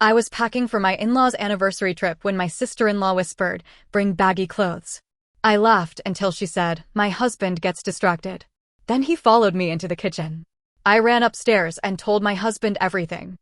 I was packing for my in-laws' anniversary trip when my sister-in-law whispered, "Bring baggy clothes." I laughed until she said, "My husband gets distracted." Then he followed me into the kitchen. I ran upstairs and told my husband everything.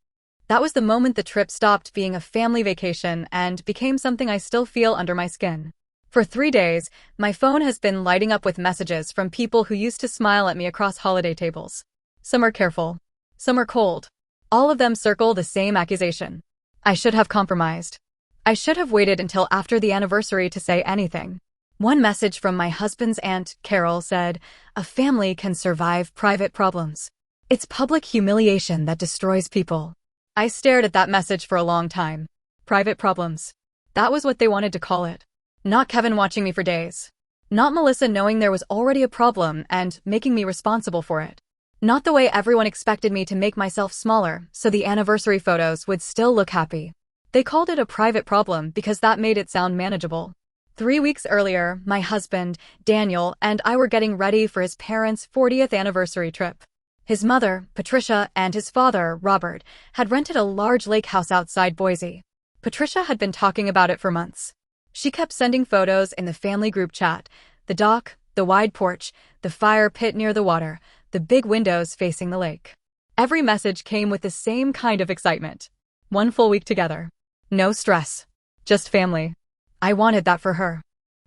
That was the moment the trip stopped being a family vacation and became something I still feel under my skin. For 3 days, my phone has been lighting up with messages from people who used to smile at me across holiday tables. Some are careful. Some are cold. All of them circle the same accusation. I should have compromised. I should have waited until after the anniversary to say anything. One message from my husband's aunt, Carol, said, "A family can survive private problems. It's public humiliation that destroys people." I stared at that message for a long time. Private problems. That was what they wanted to call it. Not Kevin watching me for days. Not Melissa knowing there was already a problem and making me responsible for it. Not the way everyone expected me to make myself smaller so the anniversary photos would still look happy. They called it a private problem because that made it sound manageable. 3 weeks earlier, my husband, Daniel, and I were getting ready for his parents' 40th anniversary trip. His mother, Patricia, and his father, Robert, had rented a large lake house outside Boise. Patricia had been talking about it for months. She kept sending photos in the family group chat: the dock, the wide porch, the fire pit near the water, the big windows facing the lake. Every message came with the same kind of excitement. 1 full week together. No stress. Just family. I wanted that for her.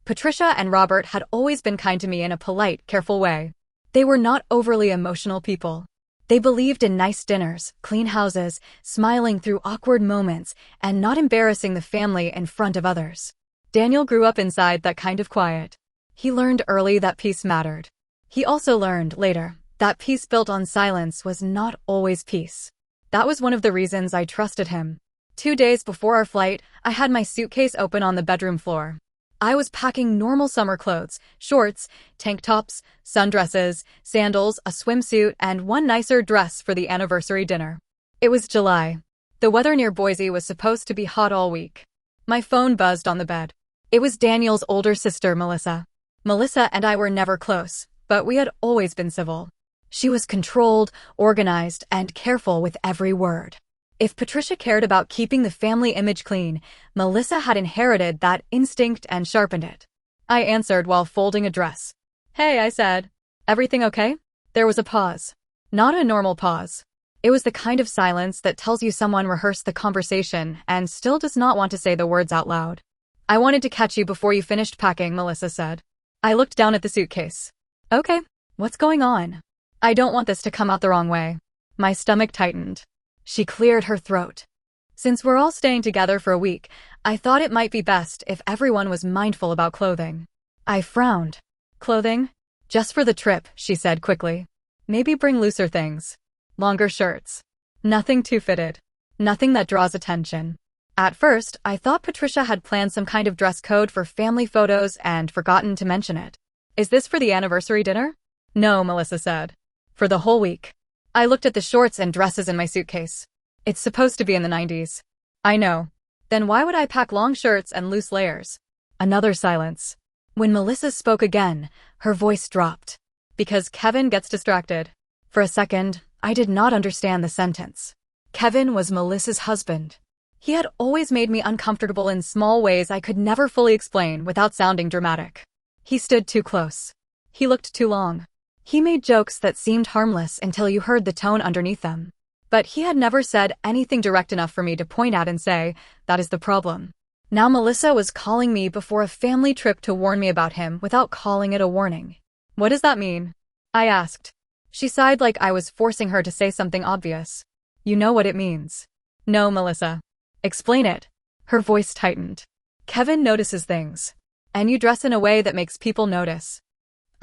Patricia and Robert had always been kind to me in a polite, careful way. They were not overly emotional people. They believed in nice dinners, clean houses, smiling through awkward moments, and not embarrassing the family in front of others. Daniel grew up inside that kind of quiet. He learned early that peace mattered. He also learned, later, that peace built on silence was not always peace. That was one of the reasons I trusted him. 2 days before our flight, I had my suitcase open on the bedroom floor. I was packing normal summer clothes: shorts, tank tops, sundresses, sandals, a swimsuit, and one nicer dress for the anniversary dinner. It was July. The weather near Boise was supposed to be hot all week. My phone buzzed on the bed. It was Daniel's older sister, Melissa. Melissa and I were never close, but we had always been civil. She was controlled, organized, and careful with every word. If Patricia cared about keeping the family image clean, Melissa had inherited that instinct and sharpened it. I answered while folding a dress. "Hey," I said. "Everything okay?" There was a pause. Not a normal pause. It was the kind of silence that tells you someone rehearsed the conversation and still does not want to say the words out loud. "I wanted to catch you before you finished packing," Melissa said. I looked down at the suitcase. "Okay, what's going on? I don't want this to come out the wrong way." My stomach tightened. She cleared her throat. "Since we're all staying together for a week, I thought it might be best if everyone was mindful about clothing." I frowned. "Clothing? Just for the trip," she said quickly. "Maybe bring looser things. Longer shirts. Nothing too fitted. Nothing that draws attention." At first, I thought Patricia had planned some kind of dress code for family photos and forgotten to mention it. "Is this for the anniversary dinner?" "No," Melissa said. "For the whole week." I looked at the shorts and dresses in my suitcase. "It's supposed to be in the 90s. "I know." "Then why would I pack long shirts and loose layers?" Another silence. When Melissa spoke again, her voice dropped. "Because Kevin gets distracted." For a second, I did not understand the sentence. Kevin was Melissa's husband. He had always made me uncomfortable in small ways I could never fully explain without sounding dramatic. He stood too close. He looked too long. He made jokes that seemed harmless until you heard the tone underneath them. But he had never said anything direct enough for me to point at and say, "That is the problem." Now Melissa was calling me before a family trip to warn me about him without calling it a warning. "What does that mean?" I asked. She sighed like I was forcing her to say something obvious. "You know what it means." "No, Melissa." "Explain it." Her voice tightened. "Kevin notices things. And you dress in a way that makes people notice.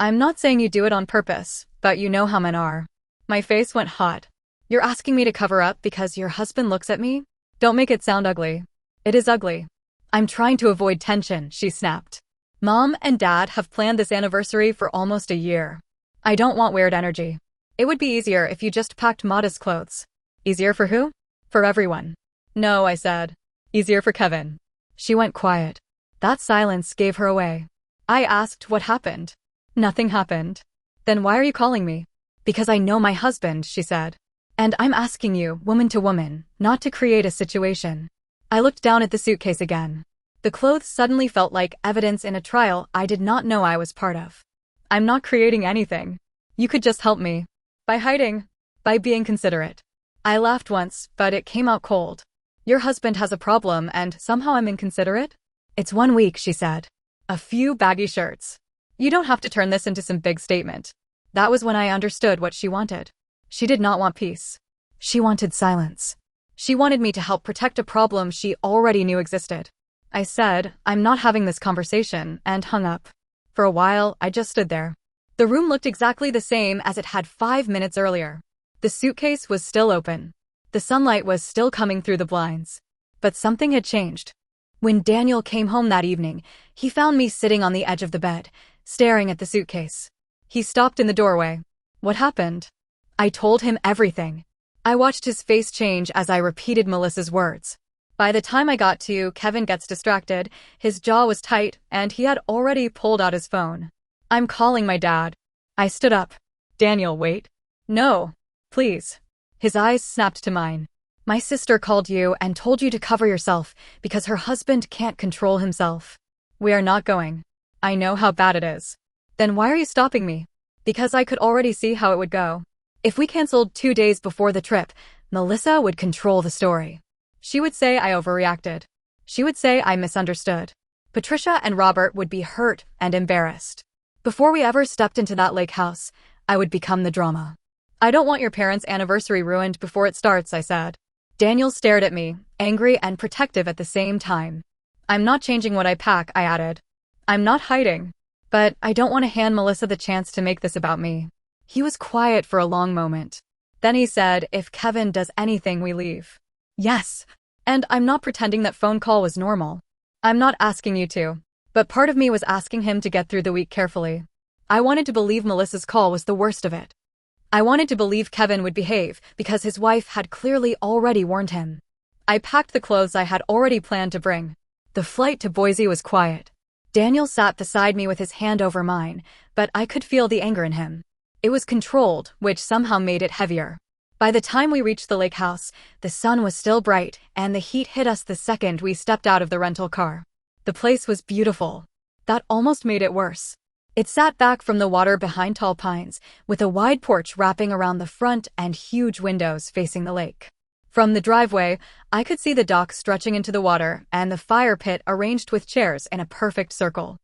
I'm not saying you do it on purpose, but you know how men are." My face went hot. "You're asking me to cover up because your husband looks at me? Don't make it sound ugly." "It is ugly." "I'm trying to avoid tension," she snapped. "Mom and Dad have planned this anniversary for almost a year. I don't want weird energy. It would be easier if you just packed modest clothes." "Easier for who?" "For everyone." "No," I said. "Easier for Kevin." She went quiet. That silence gave her away. I asked what happened. "Nothing happened." "Then why are you calling me?" "Because I know my husband," she said. And I'm asking you, woman to woman, not to create a situation. I looked down at the suitcase again. The clothes suddenly felt like evidence in a trial I did not know I was part of. I'm not creating anything. You could just help me. By hiding. By being considerate. I laughed once, but it came out cold. Your husband has a problem and somehow I'm inconsiderate? It's 1 week, she said. A few baggy shirts. You don't have to turn this into some big statement. That was when I understood what she wanted. She did not want peace. She wanted silence. She wanted me to help protect a problem she already knew existed. I said, I'm not having this conversation, and hung up. For a while, I just stood there. The room looked exactly the same as it had 5 minutes earlier. The suitcase was still open. The sunlight was still coming through the blinds. But something had changed. When Daniel came home that evening, he found me sitting on the edge of the bed, staring at the suitcase. He stopped in the doorway. What happened? I told him everything. I watched his face change as I repeated Melissa's words. By the time I got to Kevin gets distracted, his jaw was tight and he had already pulled out his phone. I'm calling my dad. I stood up. Daniel, wait. No. Please. His eyes snapped to mine. My sister called you and told you to cover yourself because her husband can't control himself. We are not going. I know how bad it is. Then why are you stopping me? Because I could already see how it would go. If we canceled 2 days before the trip, Melissa would control the story. She would say I overreacted. She would say I misunderstood. Patricia and Robert would be hurt and embarrassed. Before we ever stepped into that lake house, I would become the drama. I don't want your parents' anniversary ruined before it starts, I said. Daniel stared at me, angry and protective at the same time. I'm not changing what I pack, I added. I'm not hiding. But I don't want to hand Melissa the chance to make this about me. He was quiet for a long moment. Then he said, if Kevin does anything, we leave. Yes. And I'm not pretending that phone call was normal. I'm not asking you to. But part of me was asking him to get through the week carefully. I wanted to believe Melissa's call was the worst of it. I wanted to believe Kevin would behave because his wife had clearly already warned him. I packed the clothes I had already planned to bring. The flight to Boise was quiet. Daniel sat beside me with his hand over mine, but I could feel the anger in him. It was controlled, which somehow made it heavier. By the time we reached the lake house, the sun was still bright, and the heat hit us the second we stepped out of the rental car. The place was beautiful. That almost made it worse. It sat back from the water behind tall pines, with a wide porch wrapping around the front and huge windows facing the lake. From the driveway, I could see the dock stretching into the water and the fire pit arranged with chairs in a perfect circle.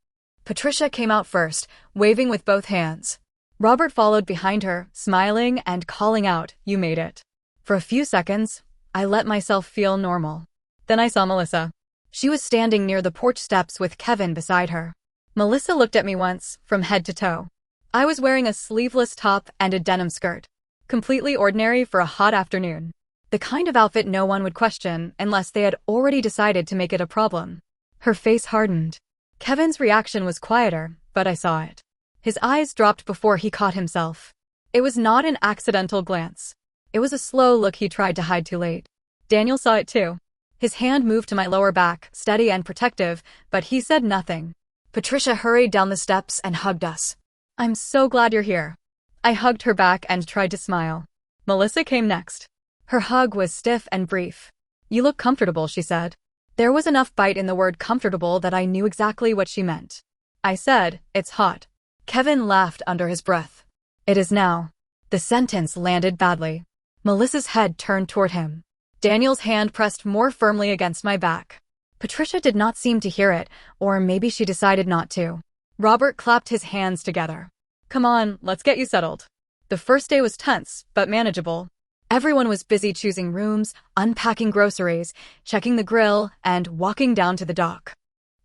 Patricia came out first, waving with both hands. Robert followed behind her, smiling and calling out, "You made it." For a few seconds, I let myself feel normal. Then I saw Melissa. She was standing near the porch steps with Kevin beside her. Melissa looked at me once, from head to toe. I was wearing a sleeveless top and a denim skirt. Completely ordinary for a hot afternoon. The kind of outfit no one would question unless they had already decided to make it a problem. Her face hardened. Kevin's reaction was quieter, but I saw it. His eyes dropped before he caught himself. It was not an accidental glance. It was a slow look he tried to hide too late. Daniel saw it too. His hand moved to my lower back, steady and protective, but he said nothing. Patricia hurried down the steps and hugged us. "I'm so glad you're here." I hugged her back and tried to smile. Melissa came next. Her hug was stiff and brief. "You look comfortable," she said. There was enough bite in the word comfortable that I knew exactly what she meant. I said, "It's hot." Kevin laughed under his breath. "It is now." The sentence landed badly. Melissa's head turned toward him. Daniel's hand pressed more firmly against my back. Patricia did not seem to hear it, or maybe she decided not to. Robert clapped his hands together. "Come on, let's get you settled." The first day was tense, but manageable. Everyone was busy choosing rooms, unpacking groceries, checking the grill, and walking down to the dock.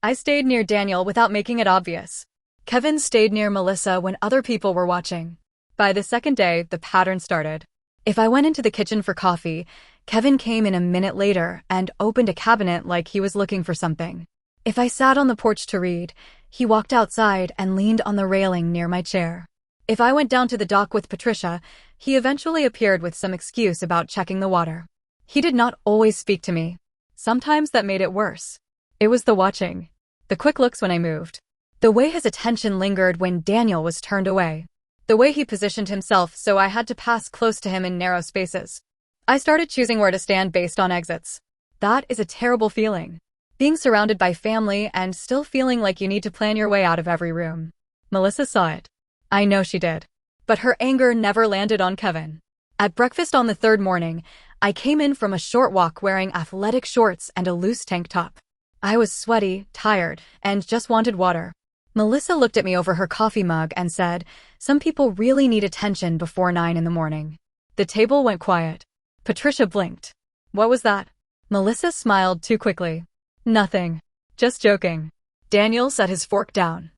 I stayed near Daniel without making it obvious. Kevin stayed near Melissa when other people were watching. By the second day, the pattern started. If I went into the kitchen for coffee, Kevin came in a minute later and opened a cabinet like he was looking for something. If I sat on the porch to read, he walked outside and leaned on the railing near my chair. If I went down to the dock with Patricia, he eventually appeared with some excuse about checking the water. He did not always speak to me. Sometimes that made it worse. It was the watching. The quick looks when I moved. The way his attention lingered when Daniel was turned away. The way he positioned himself, so I had to pass close to him in narrow spaces. I started choosing where to stand based on exits. That is a terrible feeling. Being surrounded by family and still feeling like you need to plan your way out of every room. Melissa saw it. I know she did. But her anger never landed on Kevin. At breakfast on the third morning, I came in from a short walk wearing athletic shorts and a loose tank top. I was sweaty, tired, and just wanted water. Melissa looked at me over her coffee mug and said, "Some people really need attention before 9 in the morning." The table went quiet. Patricia blinked. What was that? Melissa smiled too quickly. Nothing. Just joking. Daniel set his fork down.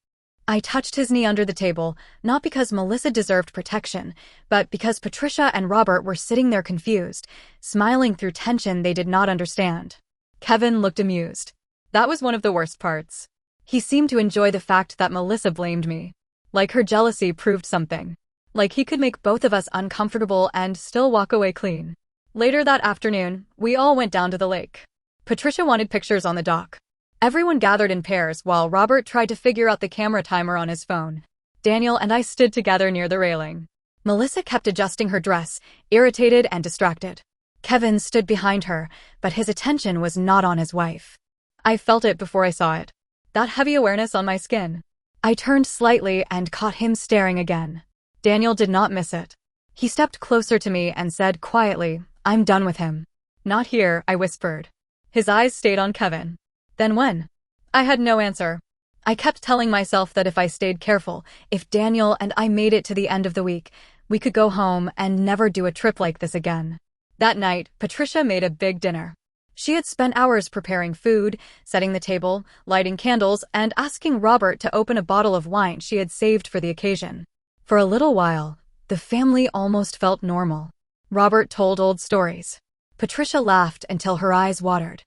I touched his knee under the table, not because Melissa deserved protection, but because Patricia and Robert were sitting there confused, smiling through tension they did not understand. Kevin looked amused. That was one of the worst parts. He seemed to enjoy the fact that Melissa blamed me. Like her jealousy proved something. Like he could make both of us uncomfortable and still walk away clean. Later that afternoon, we all went down to the lake. Patricia wanted pictures on the dock. Everyone gathered in pairs while Robert tried to figure out the camera timer on his phone. Daniel and I stood together near the railing. Melissa kept adjusting her dress, irritated and distracted. Kevin stood behind her, but his attention was not on his wife. I felt it before I saw it. That heavy awareness on my skin. I turned slightly and caught him staring again. Daniel did not miss it. He stepped closer to me and said quietly, "I'm done with him." "Not here," I whispered. His eyes stayed on Kevin. "Then when?" I had no answer. I kept telling myself that if I stayed careful, if Daniel and I made it to the end of the week, we could go home and never do a trip like this again. That night, Patricia made a big dinner. She had spent hours preparing food, setting the table, lighting candles, and asking Robert to open a bottle of wine she had saved for the occasion. For a little while, the family almost felt normal. Robert told old stories. Patricia laughed until her eyes watered.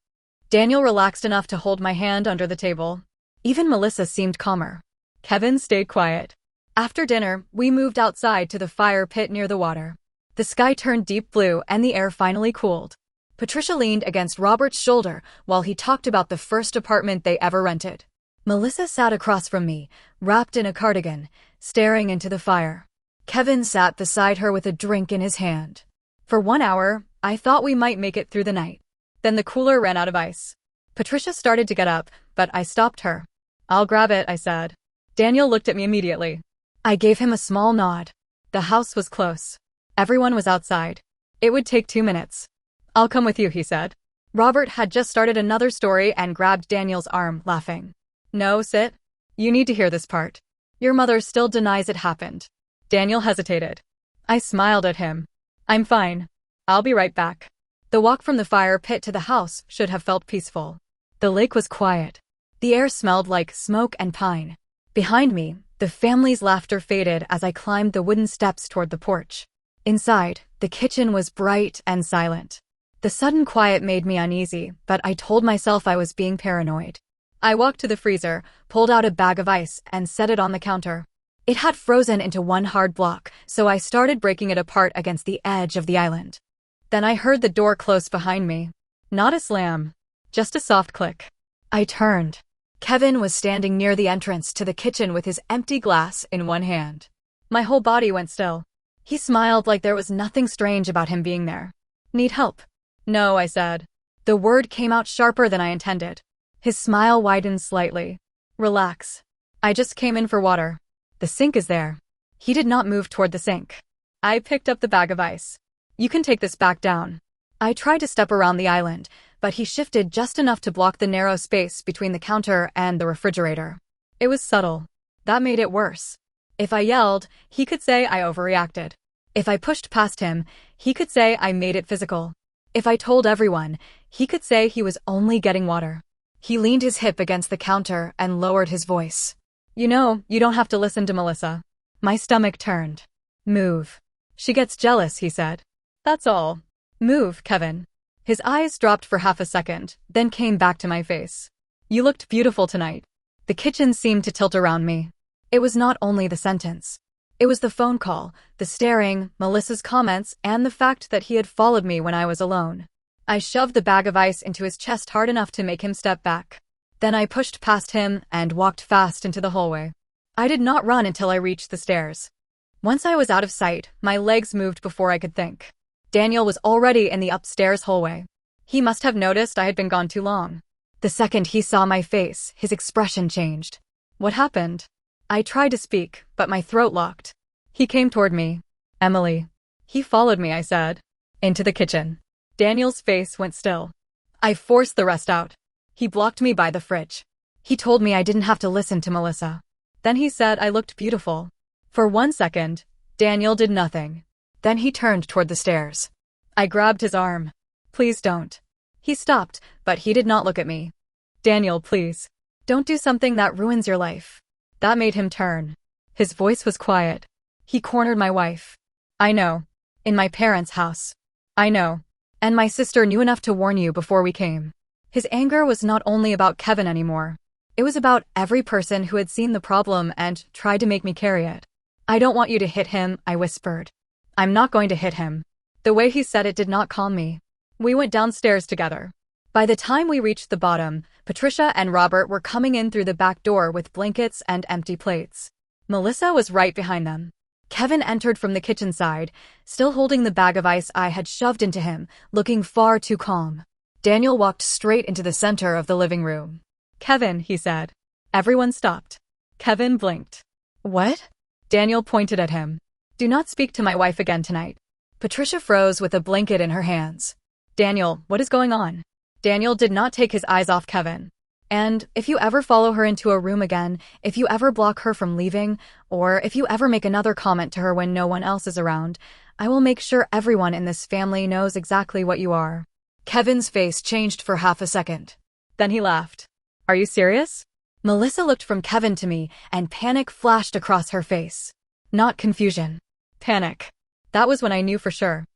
Daniel relaxed enough to hold my hand under the table. Even Melissa seemed calmer. Kevin stayed quiet. After dinner, we moved outside to the fire pit near the water. The sky turned deep blue and the air finally cooled. Patricia leaned against Robert's shoulder while he talked about the first apartment they ever rented. Melissa sat across from me, wrapped in a cardigan, staring into the fire. Kevin sat beside her with a drink in his hand. For 1 hour, I thought we might make it through the night. Then the cooler ran out of ice. Patricia started to get up, but I stopped her. "I'll grab it," I said. Daniel looked at me immediately. I gave him a small nod. The house was close. Everyone was outside. It would take 2 minutes. "I'll come with you," he said. Robert had just started another story and grabbed Daniel's arm, laughing. "No, sit. You need to hear this part. Your mother still denies it happened." Daniel hesitated. I smiled at him. "I'm fine. I'll be right back." The walk from the fire pit to the house should have felt peaceful. The lake was quiet. The air smelled like smoke and pine. Behind me, the family's laughter faded as I climbed the wooden steps toward the porch. Inside, the kitchen was bright and silent. The sudden quiet made me uneasy, but I told myself I was being paranoid. I walked to the freezer, pulled out a bag of ice, and set it on the counter. It had frozen into one hard block, so I started breaking it apart against the edge of the island. Then I heard the door close behind me. Not a slam, just a soft click. I turned. Kevin was standing near the entrance to the kitchen with his empty glass in one hand. My whole body went still. He smiled like there was nothing strange about him being there. "Need help?" "No," I said. The word came out sharper than I intended. His smile widened slightly. "Relax. I just came in for water. The sink is there." He did not move toward the sink. I picked up the bag of ice. "You can take this back down." I tried to step around the island, but he shifted just enough to block the narrow space between the counter and the refrigerator. It was subtle. That made it worse. If I yelled, he could say I overreacted. If I pushed past him, he could say I made it physical. If I told everyone, he could say he was only getting water. He leaned his hip against the counter and lowered his voice. "You know, you don't have to listen to Melissa." My stomach turned. "Move. She gets jealous," he said. "That's all. Move, Kevin." His eyes dropped for half a second, then came back to my face. "You looked beautiful tonight." The kitchen seemed to tilt around me. It was not only the sentence. It was the phone call, the staring, Melissa's comments, and the fact that he had followed me when I was alone. I shoved the bag of ice into his chest hard enough to make him step back. Then I pushed past him and walked fast into the hallway. I did not run until I reached the stairs. Once I was out of sight, my legs moved before I could think. Daniel was already in the upstairs hallway. He must have noticed I had been gone too long. The second he saw my face, his expression changed. What happened? I tried to speak, but my throat locked. He came toward me. Emily. He followed me, I said. Into the kitchen. Daniel's face went still. I forced the rest out. He blocked me by the fridge. He told me I didn't have to listen to Melissa. Then he said I looked beautiful. For 1 second, Daniel did nothing. Then he turned toward the stairs. I grabbed his arm. Please don't. He stopped, but he did not look at me. Daniel, please. Don't do something that ruins your life. That made him turn. His voice was quiet. He cornered my wife. I know. In my parents' house. I know. And my sister knew enough to warn you before we came. His anger was not only about Kevin anymore. It was about every person who had seen the problem and tried to make me carry it. I don't want you to hit him, I whispered. I'm not going to hit him. The way he said it did not calm me. We went downstairs together. By the time we reached the bottom, Patricia and Robert were coming in through the back door with blankets and empty plates. Melissa was right behind them. Kevin entered from the kitchen side, still holding the bag of ice I had shoved into him, looking far too calm. Daniel walked straight into the center of the living room. Kevin, he said. Everyone stopped. Kevin blinked. What? Daniel pointed at him. Do not speak to my wife again tonight. Patricia froze with a blanket in her hands. Daniel, what is going on? Daniel did not take his eyes off Kevin. And if you ever follow her into a room again, if you ever block her from leaving, or if you ever make another comment to her when no one else is around, I will make sure everyone in this family knows exactly what you are. Kevin's face changed for half a second. Then he laughed. Are you serious? Melissa looked from Kevin to me, and panic flashed across her face. Not confusion. Panic. That was when I knew for sure.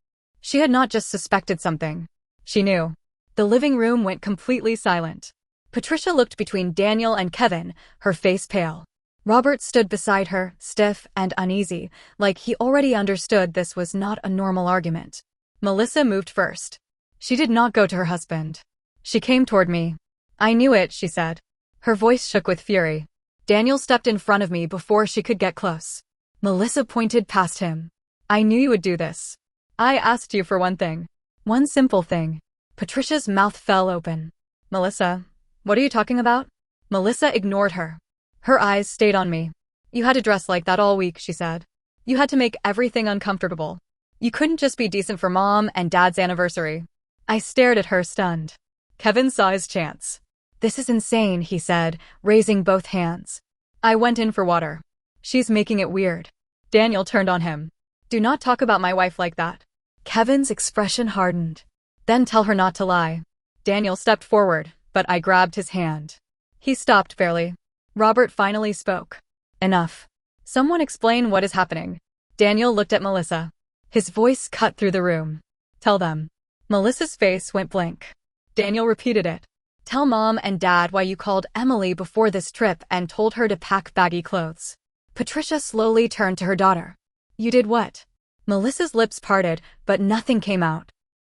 She had not just suspected something. She knew. The living room went completely silent. Patricia looked between Daniel and Kevin, her face pale. Robert stood beside her, stiff and uneasy, like he already understood this was not a normal argument. Melissa moved first. She did not go to her husband. She came toward me. I knew it, she said. Her voice shook with fury. Daniel stepped in front of me before she could get close. Melissa pointed past him. I knew you would do this. I asked you for one thing. One simple thing. Patricia's mouth fell open. Melissa, what are you talking about? Melissa ignored her. Her eyes stayed on me. You had to dress like that all week, she said. You had to make everything uncomfortable. You couldn't just be decent for Mom and Dad's anniversary. I stared at her, stunned. Kevin saw his chance. This is insane, he said, raising both hands. I went in for water. She's making it weird. Daniel turned on him. Do not talk about my wife like that. Kevin's expression hardened. Then tell her not to lie. Daniel stepped forward, but I grabbed his hand. He stopped barely. Robert finally spoke. Enough. Someone explain what is happening. Daniel looked at Melissa. His voice cut through the room. Tell them. Melissa's face went blank. Daniel repeated it. Tell Mom and Dad why you called Emily before this trip and told her to pack baggy clothes. Patricia slowly turned to her daughter. You did what? Melissa's lips parted, but nothing came out.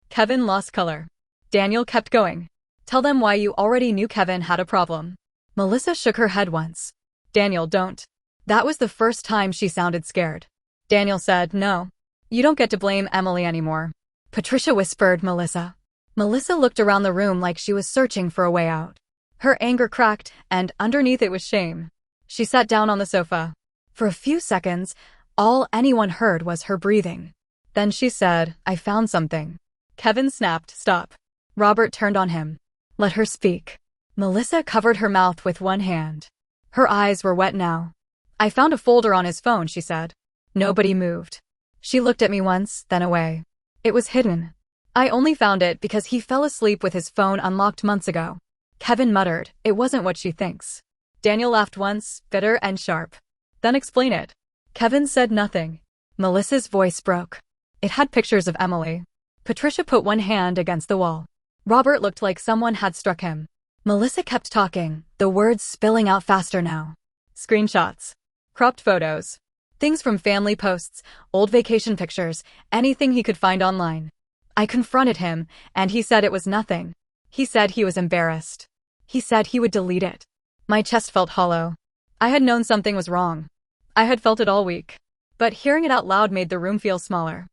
Kevin lost color. Daniel kept going. Tell them why you already knew Kevin had a problem. Melissa shook her head once. Daniel, don't. That was the first time she sounded scared. Daniel said, no. You don't get to blame Emily anymore. Patricia whispered, Melissa. Melissa looked around the room like she was searching for a way out. Her anger cracked, and underneath it was shame. She sat down on the sofa. For a few seconds, all anyone heard was her breathing. Then she said, I found something. Kevin snapped, stop. Robert turned on him. Let her speak. Melissa covered her mouth with one hand. Her eyes were wet now. I found a folder on his phone, she said. Nobody moved. She looked at me once, then away. It was hidden. I only found it because he fell asleep with his phone unlocked months ago. Kevin muttered, it wasn't what she thinks. Daniel laughed once, bitter and sharp. Then explain it. Kevin said nothing. Melissa's voice broke. It had pictures of Emily. Patricia put one hand against the wall. Robert looked like someone had struck him. Melissa kept talking, the words spilling out faster now. Screenshots. Cropped photos. Things from family posts, old vacation pictures, anything he could find online. I confronted him, and he said it was nothing. He said he was embarrassed. He said he would delete it. My chest felt hollow. I had known something was wrong. I had felt it all week. but hearing it out loud made the room feel smaller.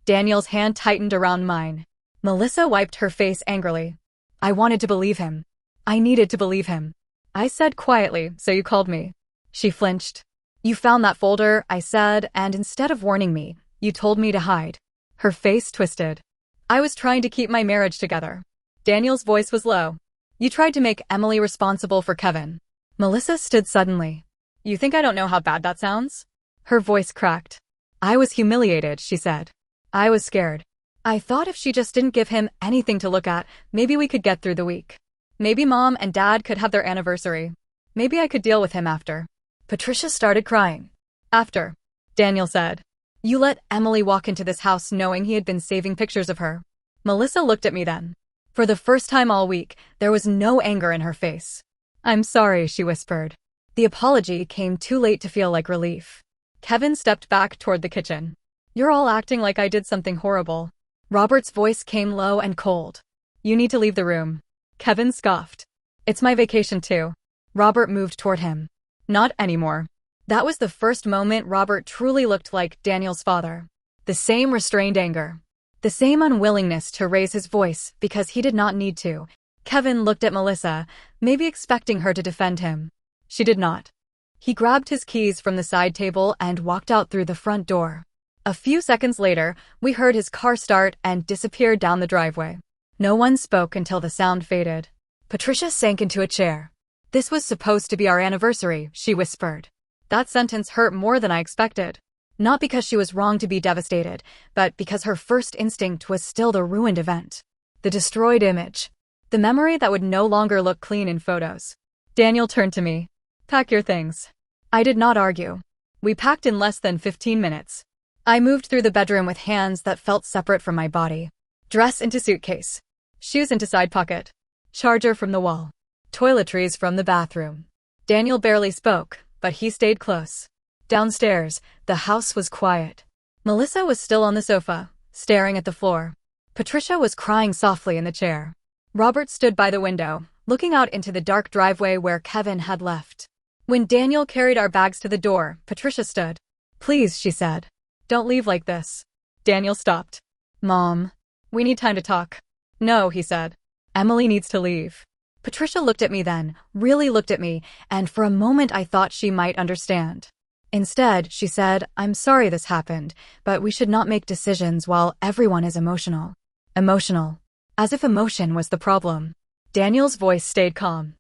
Daniel's hand tightened around mine. Melissa wiped her face angrily. I wanted to believe him. I needed to believe him. I said quietly, so you called me. She flinched. You found that folder, I said, and instead of warning me, you told me to hide. Her face twisted. I was trying to keep my marriage together. Daniel's voice was low. You tried to make Emily responsible for Kevin. Melissa stood suddenly. You think I don't know how bad that sounds? Her voice cracked. I was humiliated, she said. I was scared. I thought if she just didn't give him anything to look at, maybe we could get through the week. Maybe Mom and Dad could have their anniversary. Maybe I could deal with him after. Patricia started crying. After, Daniel said. You let Emily walk into this house knowing he had been saving pictures of her. Melissa looked at me then. For the first time all week, there was no anger in her face. I'm sorry, she whispered. The apology came too late to feel like relief. Kevin stepped back toward the kitchen. You're all acting like I did something horrible. Robert's voice came low and cold. You need to leave the room. Kevin scoffed. It's my vacation too. Robert moved toward him. Not anymore. That was the first moment Robert truly looked like Daniel's father. The same restrained anger. The same unwillingness to raise his voice because he did not need to. Kevin looked at Melissa, maybe expecting her to defend him. She did not. He grabbed his keys from the side table and walked out through the front door. A few seconds later, we heard his car start and disappear down the driveway. No one spoke until the sound faded. Patricia sank into a chair. This was supposed to be our anniversary, she whispered. That sentence hurt more than I expected. Not because she was wrong to be devastated, but because her first instinct was still the ruined event. The destroyed image. The memory that would no longer look clean in photos. Daniel turned to me. Pack your things. I did not argue. We packed in less than 15 minutes. I moved through the bedroom with hands that felt separate from my body. Dress into suitcase. Shoes into side pocket. Charger from the wall. Toiletries from the bathroom. Daniel barely spoke, but he stayed close. Downstairs, the house was quiet. Melissa was still on the sofa, staring at the floor. Patricia was crying softly in the chair. Robert stood by the window, looking out into the dark driveway where Kevin had left. When Daniel carried our bags to the door, Patricia stood. Please, she said. Don't leave like this. Daniel stopped. Mom, we need time to talk. No, he said. Emily needs to leave. Patricia looked at me then, really looked at me, and for a moment I thought she might understand. Instead, she said, I'm sorry this happened, but we should not make decisions while everyone is emotional. Emotional. As if emotion was the problem. Daniel's voice stayed calm.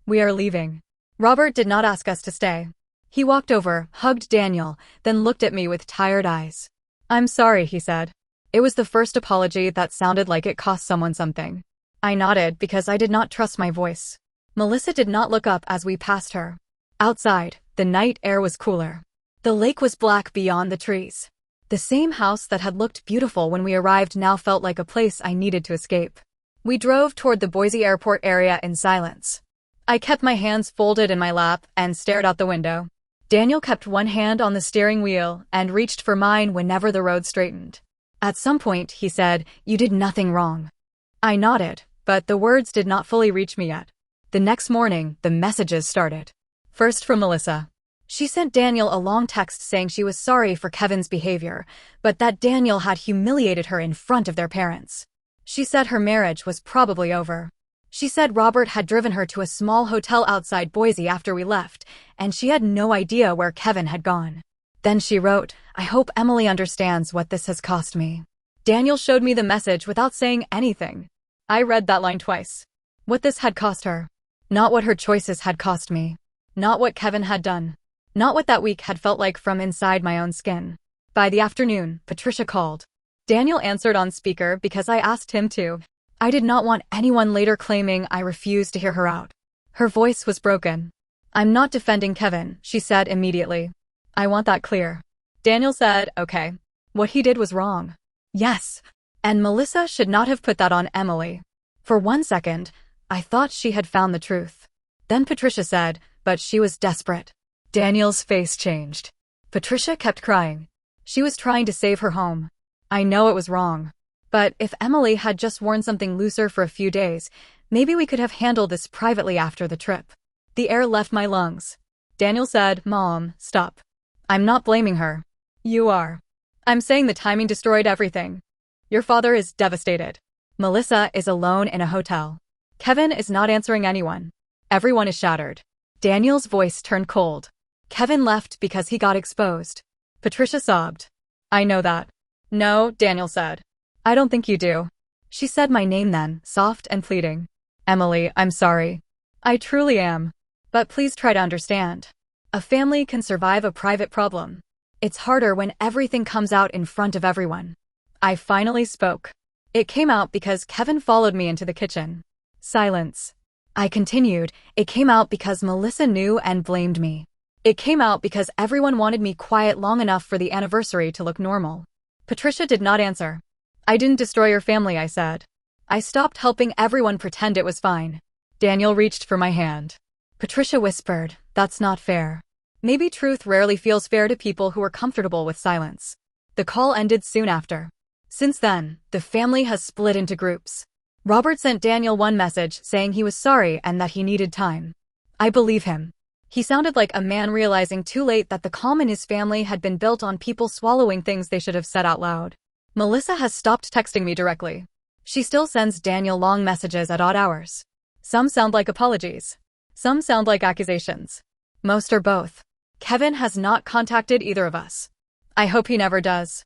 We are leaving. Robert did not ask us to stay. He walked over, hugged Daniel, then looked at me with tired eyes. I'm sorry, he said. It was the first apology that sounded like it cost someone something. I nodded because I did not trust my voice. Melissa did not look up as we passed her. Outside, the night air was cooler. The lake was black beyond the trees. The same house that had looked beautiful when we arrived now felt like a place I needed to escape. We drove toward the Boise airport area in silence. I kept my hands folded in my lap and stared out the window. Daniel kept one hand on the steering wheel and reached for mine whenever the road straightened. At some point, he said, You did nothing wrong. I nodded, but the words did not fully reach me yet. The next morning, the messages started. First from Melissa. She sent Daniel a long text saying she was sorry for Kevin's behavior, but that Daniel had humiliated her in front of their parents. She said her marriage was probably over. She said Robert had driven her to a small hotel outside Boise after we left, and she had no idea where Kevin had gone. Then she wrote, I hope Emily understands what this has cost me. Daniel showed me the message without saying anything. I read that line twice. What this had cost her. Not what her choices had cost me. Not what Kevin had done. Not what that week had felt like from inside my own skin. By the afternoon, Patricia called. Daniel answered on speaker because I asked him to. I did not want anyone later claiming I refused to hear her out. Her voice was broken. I'm not defending Kevin, she said immediately. I want that clear. Daniel said, okay. What he did was wrong. Yes. And Melissa should not have put that on Emily. For 1 second, I thought she had found the truth. Then Patricia said, but she was desperate. Daniel's face changed. Patricia kept crying. She was trying to save her home. I know it was wrong. But if Emily had just worn something looser for a few days, maybe we could have handled this privately after the trip. The air left my lungs. Daniel said, Mom, stop. I'm not blaming her. You are. I'm saying the timing destroyed everything. Your father is devastated. Melissa is alone in a hotel. Kevin is not answering anyone. Everyone is shattered. Daniel's voice turned cold. Kevin left because he got exposed. Patricia sobbed. I know that. No, Daniel said. I don't think you do. She said my name then, soft and pleading. Emily, I'm sorry. I truly am. But please try to understand. A family can survive a private problem. It's harder when everything comes out in front of everyone. I finally spoke. It came out because Kevin followed me into the kitchen. Silence. I continued. It came out because Melissa knew and blamed me. It came out because everyone wanted me quiet long enough for the anniversary to look normal. Patricia did not answer. I didn't destroy your family, I said. I stopped helping everyone pretend it was fine. Daniel reached for my hand. Patricia whispered, that's not fair. Maybe truth rarely feels fair to people who are comfortable with silence. The call ended soon after. Since then, the family has split into groups. Robert sent Daniel one message saying he was sorry and that he needed time. I believe him. He sounded like a man realizing too late that the calm in his family had been built on people swallowing things they should have said out loud. Melissa has stopped texting me directly. She still sends Daniel long messages at odd hours. Some sound like apologies. Some sound like accusations. Most are both. Kevin has not contacted either of us. I hope he never does.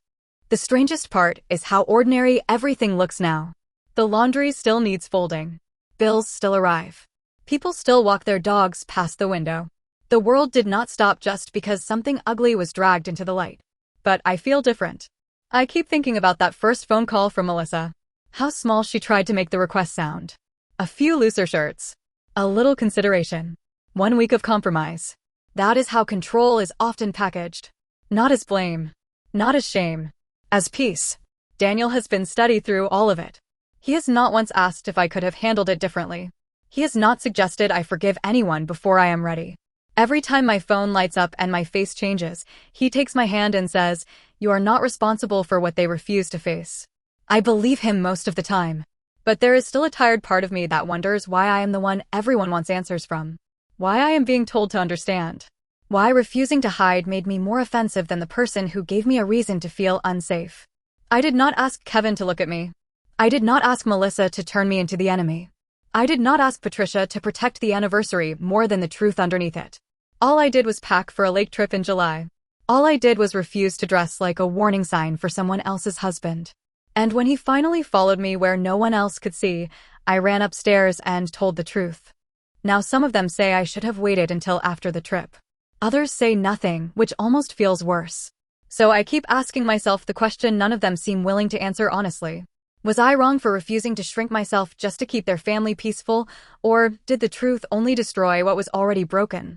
The strangest part is how ordinary everything looks now. The laundry still needs folding. Bills still arrive. People still walk their dogs past the window. The world did not stop just because something ugly was dragged into the light. But I feel different. I keep thinking about that first phone call from Melissa. How small she tried to make the request sound. A few looser shirts. A little consideration. 1 week of compromise. That is how control is often packaged. Not as blame. Not as shame. As peace. Daniel has been steady through all of it. He has not once asked if I could have handled it differently. He has not suggested I forgive anyone before I am ready. Every time my phone lights up and my face changes, he takes my hand and says, "You are not responsible for what they refuse to face." I believe him most of the time. But there is still a tired part of me that wonders why I am the one everyone wants answers from. Why I am being told to understand. Why refusing to hide made me more offensive than the person who gave me a reason to feel unsafe. I did not ask Kevin to look at me. I did not ask Melissa to turn me into the enemy. I did not ask Patricia to protect the anniversary more than the truth underneath it. All I did was pack for a lake trip in July. All I did was refuse to dress like a warning sign for someone else's husband. And when he finally followed me where no one else could see, I ran upstairs and told the truth. Now some of them say I should have waited until after the trip. Others say nothing, which almost feels worse. So I keep asking myself the question none of them seem willing to answer honestly. Was I wrong for refusing to shrink myself just to keep their family peaceful, or did the truth only destroy what was already broken?